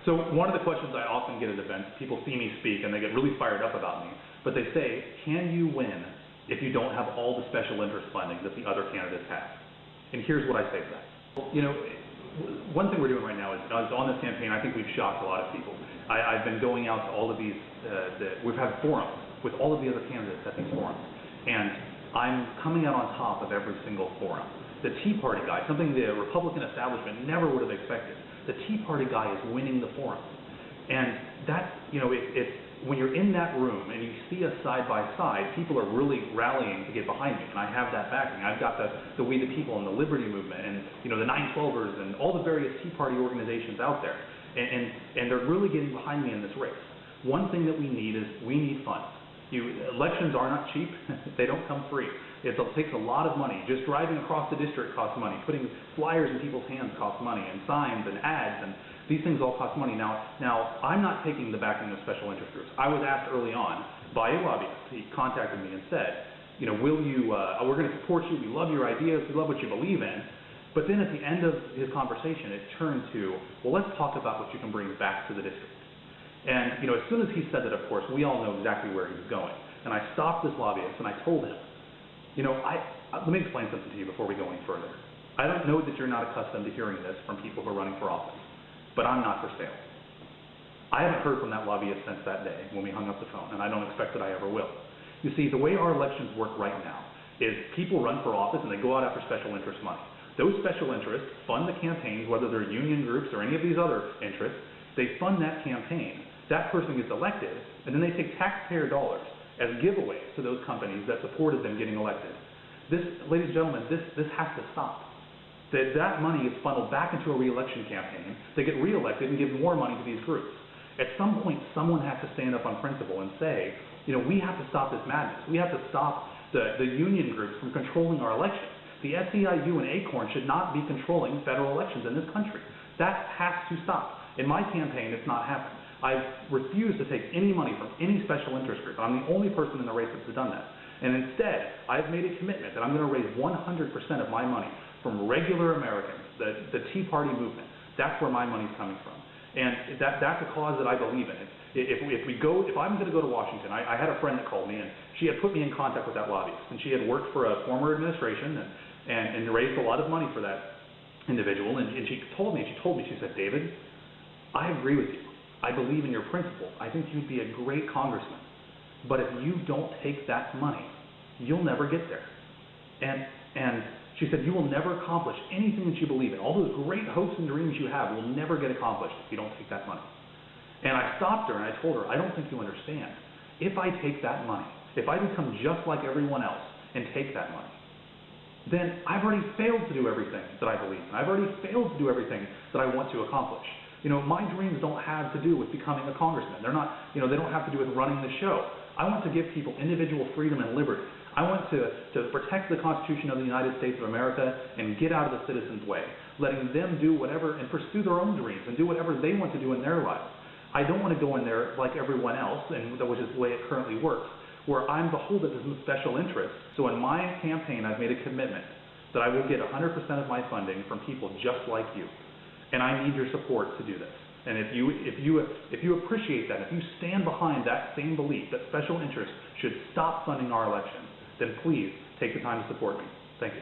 So one of the questions I often get at events, people see me speak and they get really fired up about me, but they say, can you win if you don't have all the special interest funding that the other candidates have? And here's what I say to that. You know, one thing we're doing right now is on this campaign, I think we've shocked a lot of people. I've been going out to all of these, we've had forums with all of the other candidates at these forums, and I'm coming out on top of every single forum. The Tea Party guy, something the Republican establishment never would have expected. The Tea Party guy is winning the forums. And that's, you know, when you're in that room and you see us side by side, people are really rallying to get behind me, and I have that backing. I've got the We the People and the Liberty Movement and, you know, the 912ers and all the various Tea Party organizations out there. And they're really getting behind me in this race. One thing that we need is we need funds. Elections are not cheap. They don't come free. It takes a lot of money. Just driving across the district costs money. Putting flyers in people's hands costs money, and signs and ads, and these things all cost money. Now I'm not taking the backing of special interest groups. I was asked early on by a lobbyist. He contacted me and said, you know, will you, we're going to support you. We love your ideas. We love what you believe in. But then at the end of his conversation, it turned to, well, let's talk about what you can bring back to the district. And, you know, as soon as he said that, of course, we all know exactly where he was going. And I stopped this lobbyist and I told him, you know, let me explain something to you before we go any further. I don't know that you're not accustomed to hearing this from people who are running for office, but I'm not for sale. I haven't heard from that lobbyist since that day when we hung up the phone, and I don't expect that I ever will. You see, the way our elections work right now is people run for office and they go out after special interest money. Those special interests fund the campaigns, whether they're union groups or any of these other interests. They fund that campaign. That person gets elected, and then they take taxpayer dollars as giveaways to those companies that supported them getting elected. This, ladies and gentlemen, this has to stop. That money is funneled back into a re-election campaign. They get re-elected and give more money to these groups. At some point, someone has to stand up on principle and say, you know, we have to stop this madness. We have to stop the union groups from controlling our elections. The SEIU and ACORN should not be controlling federal elections in this country. That has to stop. In my campaign, it's not happened. I've refused to take any money from any special interest group. I'm the only person in the race that's done that. And instead, I've made a commitment that I'm going to raise 100% of my money from regular Americans, the Tea Party movement. That's where my money's coming from. And that's a cause that I believe in. If I'm going to go to Washington, I had a friend that called me, and she had put me in contact with that lobbyist. And she had worked for a former administration and raised a lot of money for that individual. And she told me, she said, David, I agree with you. I believe in your principle. I think you'd be a great congressman. But if you don't take that money, you'll never get there. And she said, you will never accomplish anything that you believe in. All those great hopes and dreams you have will never get accomplished if you don't take that money. And I stopped her and I told her, I don't think you understand. If I take that money, if I become just like everyone else and take that money, then I've already failed to do everything that I believe in. I've already failed to do everything that I want to accomplish. You know, my dreams don't have to do with becoming a congressman. They're not, you know, they don't have to do with running the show. I want to give people individual freedom and liberty. I want to protect the Constitution of the United States of America and get out of the citizens' way, letting them do whatever and pursue their own dreams and do whatever they want to do in their lives. I don't want to go in there like everyone else, and which is the way it currently works, where I'm beholden to some special interests. So in my campaign, I've made a commitment that I will get 100% of my funding from people just like you. And I need your support to do this. And if you appreciate that, if you stand behind that same belief that special interests should stop funding our elections, then please take the time to support me. Thank you.